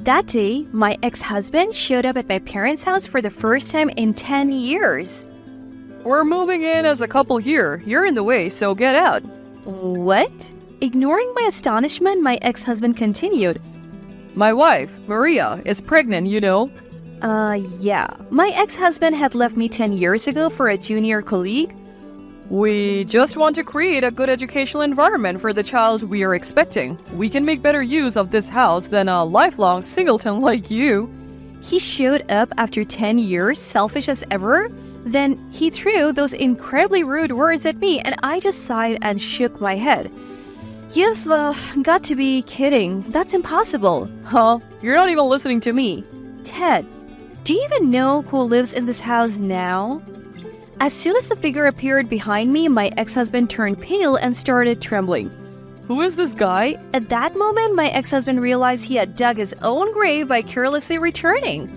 That day, my ex-husband showed up at my parents' house for the first time in 10 years. We're moving in as a couple here. You're in the way, so get out. What? Ignoring my astonishment, my ex-husband continued. My wife, Maria, is pregnant, you know. Yeah. My ex-husband had left me 10 years ago for a junior colleague. We just want to create a good educational environment for the child we are expecting. We can make better use of this house than a lifelong singleton like you. He showed up after 10 years, selfish as ever. Then he threw those incredibly rude words at me, and I just sighed and shook my head. You've got to be kidding. That's impossible. Huh? You're not even listening to me. Ted, do you even know who lives in this house now? As soon as the figure appeared behind me, my ex-husband turned pale and started trembling. Who is this guy? At that moment, my ex-husband realized he had dug his own grave by carelessly returning.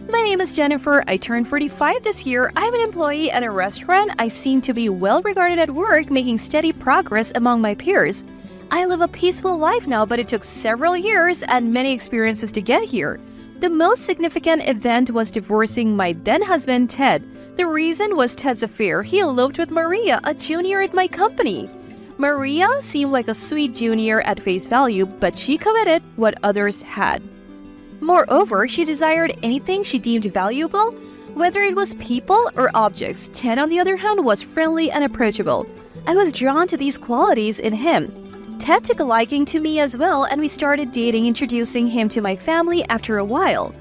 My name is Jennifer. I turned 45 this year. I'm an employee at a restaurant. I seem to be well regarded at work, making steady progress among my peers. I live a peaceful life now, but it took several years and many experiences to get here. The most significant event was divorcing my then-husband, Ted. The reason was Ted's affair. He eloped with Maria, a junior at my company. Maria seemed like a sweet junior at face value, but she coveted what others had. Moreover, she desired anything she deemed valuable, whether it was people or objects. Ted, on the other hand, was friendly and approachable. I was drawn to these qualities in him. Ted took a liking to me as well, and we started dating, introducing him to my family after a while.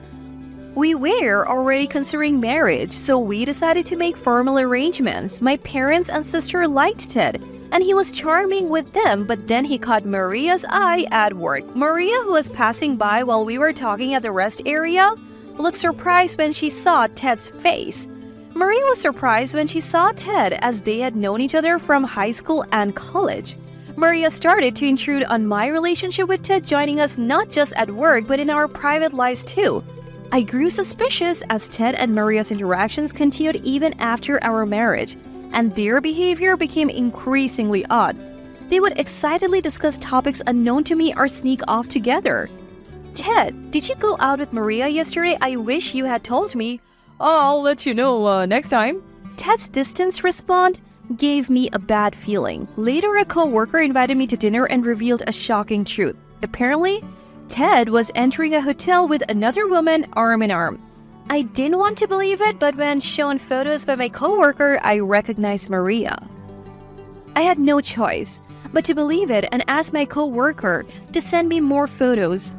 We were already considering marriage, so we decided to make formal arrangements. My parents and sister liked Ted, and he was charming with them, but then he caught Maria's eye at work. Maria, who was passing by while we were talking at the rest area, looked surprised when she saw Ted's face. Maria was surprised when she saw Ted, as they had known each other from high school and college. Maria started to intrude on my relationship with Ted, joining us not just at work but in our private lives too. I grew suspicious as Ted and Maria's interactions continued even after our marriage, and their behavior became increasingly odd. They would excitedly discuss topics unknown to me or sneak off together. Ted, did you go out with Maria yesterday? I wish you had told me. I'll let you know next time. Ted's distant response gave me a bad feeling. Later, a co-worker invited me to dinner and revealed a shocking truth. Apparently, Ted was entering a hotel with another woman arm in arm. I didn't want to believe it, but when shown photos by my co-worker, I recognized Maria. I had no choice but to believe it and asked my co-worker to send me more photos.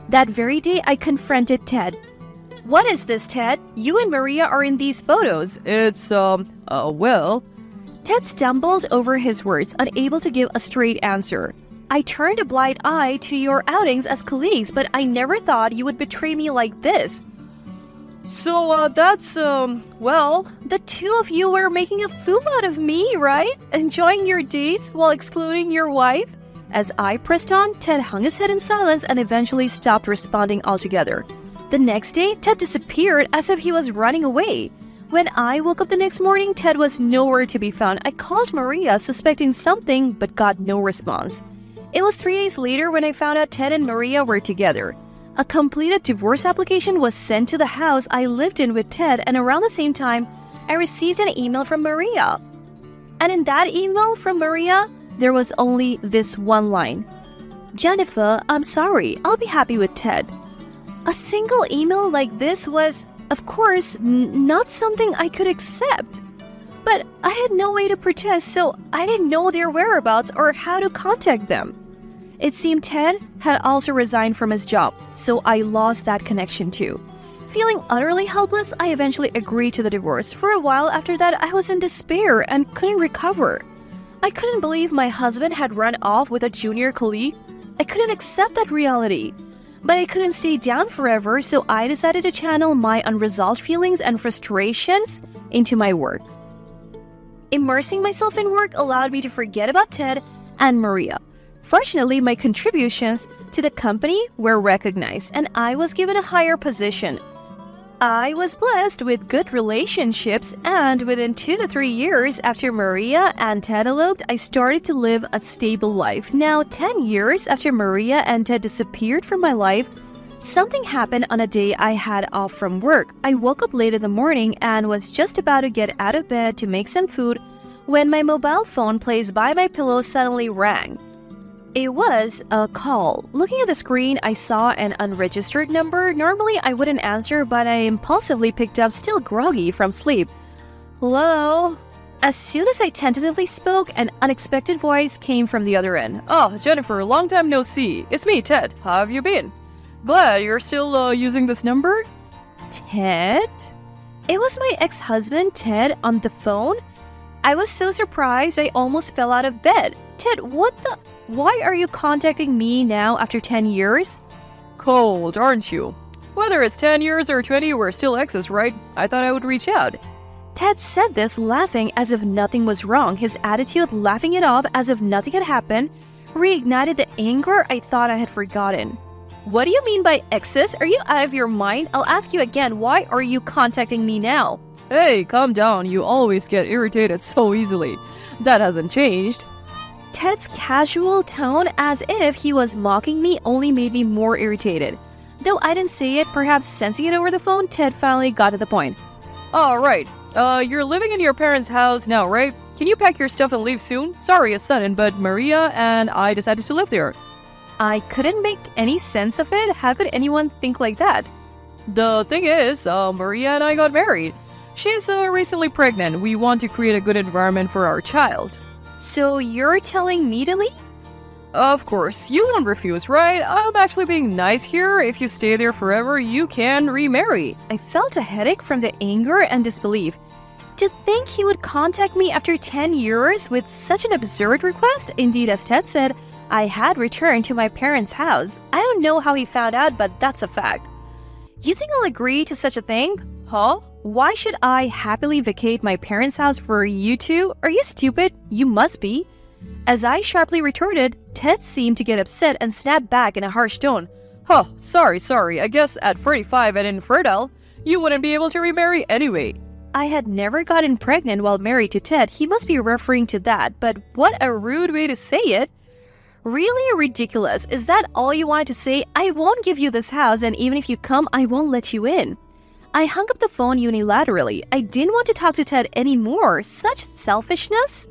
That very day, I confronted Ted. What is this, Ted? You and Maria are in these photos. It's, well... Ted stumbled over his words, unable to give a straight answer. I turned a blind eye to your outings as colleagues, but I never thought you would betray me like this. So, well... The two of you were making a fool out of me, right? Enjoying your dates while excluding your wife? As I pressed on, Ted hung his head in silence and eventually stopped responding altogether. The next day, Ted disappeared as if he was running away. When I woke up the next morning, Ted was nowhere to be found. I called Maria, suspecting something, but got no response. It was 3 days later when I found out Ted and Maria were together. A completed divorce application was sent to the house I lived in with Ted, and around the same time, I received an email from Maria. And in that email from Maria, there was only this one line. Jennifer, I'm sorry, I'll be happy with Ted. A single email like this was, of course, not something I could accept. But I had no way to protest, so I didn't know their whereabouts or how to contact them. It seemed Ted had also resigned from his job, so I lost that connection too. Feeling utterly helpless, I eventually agreed to the divorce. For a while after that, I was in despair and couldn't recover. I couldn't believe my husband had run off with a junior colleague. I couldn't accept that reality. But I couldn't stay down forever, so I decided to channel my unresolved feelings and frustrations into my work. Immersing myself in work allowed me to forget about Ted and Maria. Fortunately, my contributions to the company were recognized, and I was given a higher position. I was blessed with good relationships, and within 2 to 3 years after Maria and Ted eloped, I started to live a stable life. Now, 10 years after Maria and Ted disappeared from my life, Something happened on a day I had off from work. I woke up late in the morning and was just about to get out of bed to make some food when my mobile phone placed by my pillow suddenly rang. It was a call. Looking at the screen, I saw an unregistered number. Normally, I wouldn't answer, but I impulsively picked up, still groggy from sleep. Hello? As soon as I tentatively spoke, an unexpected voice came from the other end. Oh, Jennifer, long time no see. It's me, Ted. How have you been? Glad you're still using this number? Ted? It was my ex-husband, Ted, on the phone. I was so surprised I almost fell out of bed. Ted, why are you contacting me now after 10 years? Cold, aren't you? Whether it's 10 years or 20, we're still exes, right? I thought I would reach out. Ted said this laughing as if nothing was wrong. His attitude, laughing it off as if nothing had happened, reignited the anger I thought I had forgotten. What do you mean by exes? Are you out of your mind? I'll ask you again, why are you contacting me now? Hey, calm down. You always get irritated so easily. That hasn't changed. Ted's casual tone, as if he was mocking me, only made me more irritated. Though I didn't say it, perhaps sensing it over the phone, Ted finally got to the point. All right. You're living in your parents' house now, right? Can you pack your stuff and leave soon? Sorry it's sudden, but Maria and I decided to live there. I couldn't make any sense of it. How could anyone think like that? The thing is, Maria and I got married. She's recently pregnant. We want to create a good environment for our child. So you're telling me to leave? Of course, you won't refuse, right? I'm actually being nice here. If you stay there forever, you can remarry. I felt a headache from the anger and disbelief. To think he would contact me after 10 years with such an absurd request? Indeed, as Ted said, I had returned to my parents' house. I don't know how he found out, but that's a fact. You think I'll agree to such a thing? Huh? Why should I happily vacate my parents' house for you two? Are you stupid? You must be. As I sharply retorted, Ted seemed to get upset and snapped back in a harsh tone. Huh, sorry. I guess at 45 and infertile, you wouldn't be able to remarry anyway. I had never gotten pregnant while married to Ted. He must be referring to that, but what a rude way to say it. Really ridiculous. Is that all you wanted to say? I won't give you this house, and even if you come, I won't let you in. I hung up the phone unilaterally. I didn't want to talk to Ted anymore. Such selfishness.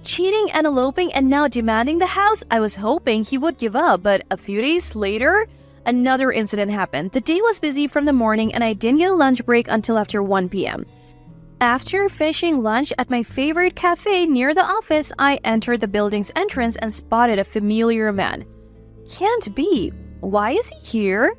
Cheating and eloping and now demanding the house. I was hoping he would give up, but a few days later, another incident happened. The day was busy from the morning and I didn't get a lunch break until after 1 p.m. After finishing lunch at my favorite cafe near the office, I entered the building's entrance and spotted a familiar man. Can't be. Why is he here?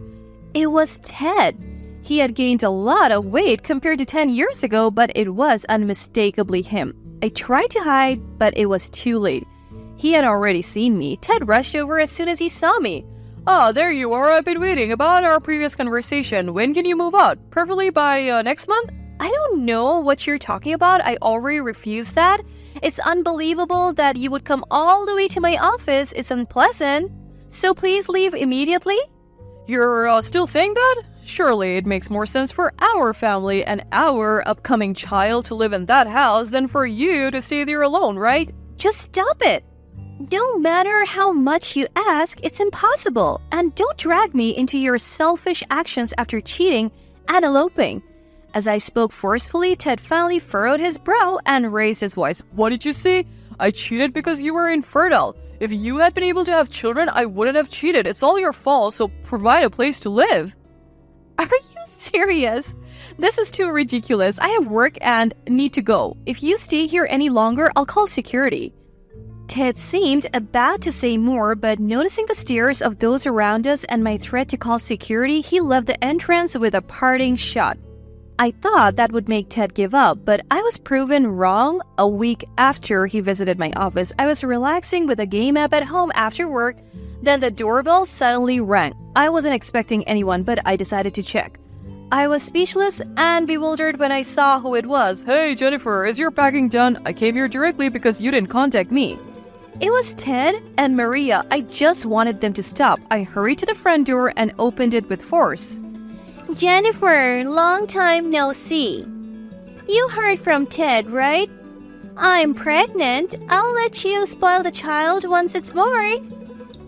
It was Ted. He had gained a lot of weight compared to 10 years ago, but it was unmistakably him. I tried to hide, but it was too late. He had already seen me. Ted rushed over as soon as he saw me. Oh, there you are. I've been waiting. About our previous conversation. When can you move out? Preferably by next month? I don't know what you're talking about. I already refused that. It's unbelievable that you would come all the way to my office. It's unpleasant. So please leave immediately. You're still saying that? Surely it makes more sense for our family and our upcoming child to live in that house than for you to stay there alone, right? Just stop it. No matter how much you ask, it's impossible. And don't drag me into your selfish actions after cheating and eloping. As I spoke forcefully, Ted finally furrowed his brow and raised his voice. What did you say? I cheated because you were infertile. If you had been able to have children, I wouldn't have cheated. It's all your fault, so provide a place to live. Are you serious? This is too ridiculous. I have work and need to go. If you stay here any longer, I'll call security. Ted seemed about to say more, but noticing the stares of those around us and my threat to call security, he left the entrance with a parting shot. I thought that would make Ted give up, but I was proven wrong. A week after he visited my office, I was relaxing with a game app at home after work. Then the doorbell suddenly rang. I wasn't expecting anyone, but I decided to check. I was speechless and bewildered when I saw who it was. Hey, Jennifer, is your packing done? I came here directly because you didn't contact me. It was Ted and Maria. I just wanted them to stop. I hurried to the front door and opened it with force. Jennifer, long time no see. You heard from Ted, right? I'm pregnant. I'll let you spoil the child once it's born.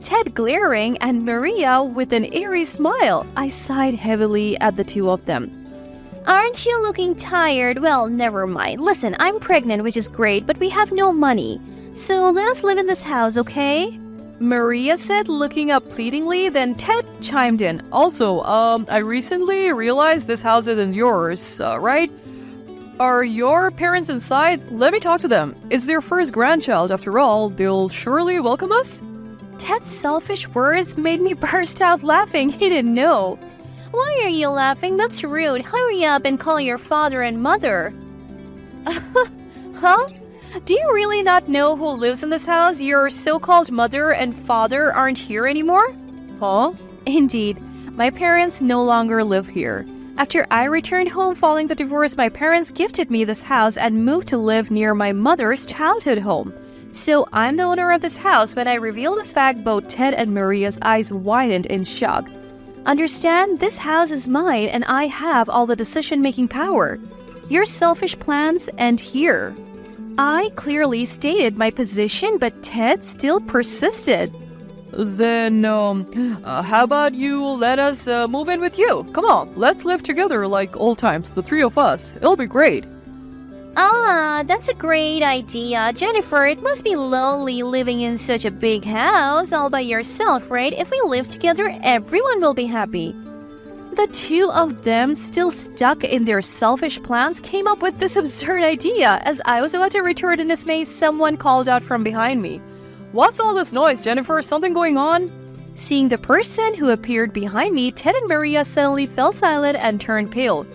Ted glaring and Maria with an eerie smile. I sighed heavily at the two of them. Aren't you looking tired? Well, never mind. Listen, I'm pregnant, which is great, but we have no money. So let us live in this house, okay? Maria said, looking up pleadingly. Then Ted chimed in. Also, I recently realized this house isn't yours, right? Are your parents inside? Let me talk to them. It's their first grandchild, after all. They'll surely welcome us? Ted's selfish words made me burst out laughing. He didn't know. Why are you laughing? That's rude. Hurry up and call your father and mother. Huh? Do you really not know who lives in this house? Your so-called mother and father aren't here anymore? Huh? Indeed. My parents no longer live here. After I returned home following the divorce, my parents gifted me this house and moved to live near my mother's childhood home. So I'm the owner of this house. When I revealed this fact, both Ted and Maria's eyes widened in shock. Understand, this house is mine and I have all the decision-making power. Your selfish plans end here. I clearly stated my position, but Ted still persisted. Then, how about you let us move in with you? Come on, let's live together like old times, the three of us. It'll be great. That's a great idea. Jennifer, it must be lonely living in such a big house all by yourself, right? If we live together, everyone will be happy. The two of them, still stuck in their selfish plans, came up with this absurd idea. As I was about to retort in dismay, someone called out from behind me. What's all this noise, Jennifer? Something going on? Seeing the person who appeared behind me, Ted and Maria suddenly fell silent and turned pale.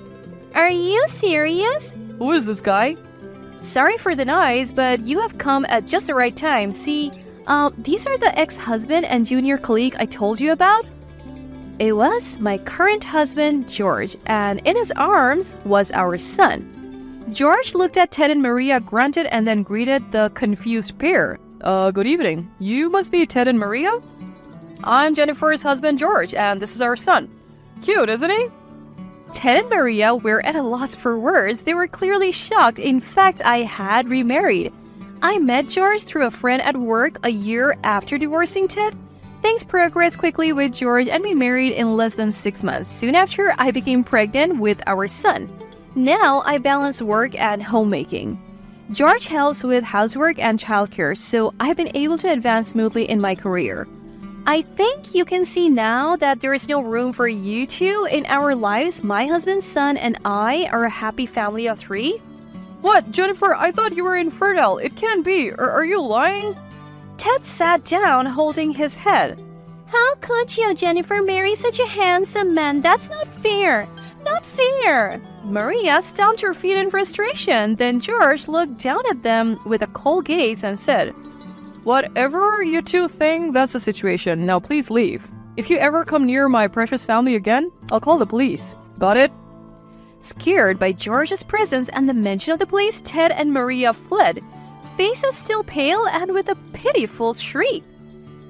Are you serious? Who is this guy? Sorry for the noise, but you have come at just the right time. See, these are the ex-husband and junior colleague I told you about. It was my current husband, George, and in his arms was our son. George looked at Ted and Maria, grunted, and then greeted the confused pair. Good evening. You must be Ted and Maria? I'm Jennifer's husband, George, and this is our son. Cute, isn't he? Ted and Maria were at a loss for words. They were clearly shocked. In fact, I had remarried. I met George through a friend at work a year after divorcing Ted. Things progressed quickly with George and we married in less than 6 months. Soon after, I became pregnant with our son. Now, I balance work and homemaking. George helps with housework and childcare, so I've been able to advance smoothly in my career. I think you can see now that there is no room for you two in our lives. My husband, son, and I are a happy family of 3. What, Jennifer? I thought you were infertile. It can't be. Are you lying? Ted sat down, holding his head. How could you, Jennifer, marry such a handsome man? That's not fair. Not fair. Maria stamped her feet in frustration. Then George looked down at them with a cold gaze and said, Whatever you two think, that's the situation. Now please leave. If you ever come near my precious family again, I'll call the police. Got it? Scared by George's presence and the mention of the police, Ted and Maria fled, faces still pale and with a pitiful shriek.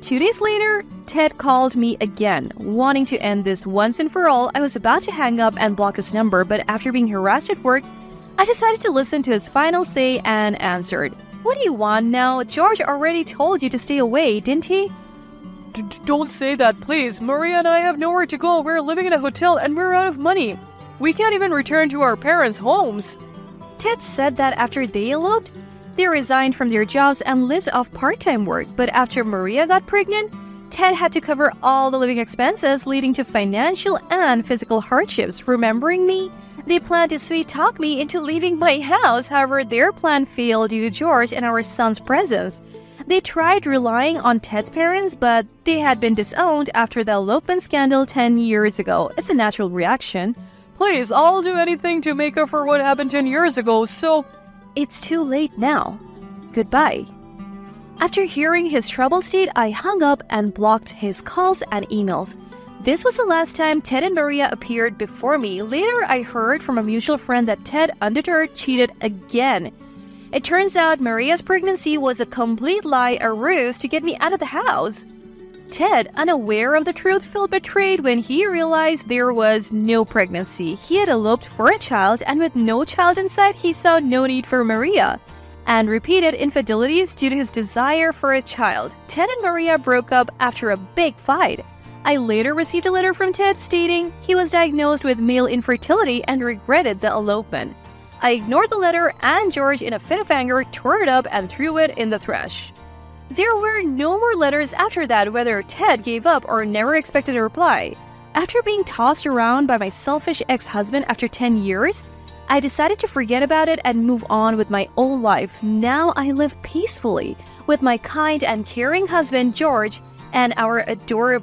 2 days later, Ted called me again, wanting to end this once and for all. I was about to hang up and block his number, but after being harassed at work, I decided to listen to his final say and answered. What do you want now? George already told you to stay away, didn't he? Don't say that, please. Maria and I have nowhere to go. We're living in a hotel and we're out of money. We can't even return to our parents' homes. Ted said that after they eloped, they resigned from their jobs and lived off part-time work. But after Maria got pregnant, Ted had to cover all the living expenses, leading to financial and physical hardships. Remembering me, they planned to sweet-talk me into leaving my house. However, their plan failed due to George and our son's presence. They tried relying on Ted's parents, but they had been disowned after the elopement scandal 10 years ago. It's a natural reaction. Please, I'll do anything to make up for what happened 10 years ago, so... It's too late now. Goodbye. After hearing his troubled state, I hung up and blocked his calls and emails. This was the last time Ted and Maria appeared before me. Later, I heard from a mutual friend that Ted, undeterred, cheated again. It turns out Maria's pregnancy was a complete lie, a ruse to get me out of the house. Ted, unaware of the truth, felt betrayed when he realized there was no pregnancy. He had eloped for a child, and with no child in sight, he saw no need for Maria. and repeated infidelities due to his desire for a child. Ted and Maria broke up after a big fight. I later received a letter from Ted stating he was diagnosed with male infertility and regretted the elopement. I ignored the letter, and George, in a fit of anger, tore it up and threw it in the trash. There were no more letters after that, whether Ted gave up or never expected a reply. After being tossed around by my selfish ex-husband after 10 years, I decided to forget about it and move on with my own life. Now I live peacefully with my kind and caring husband, George, and our adorable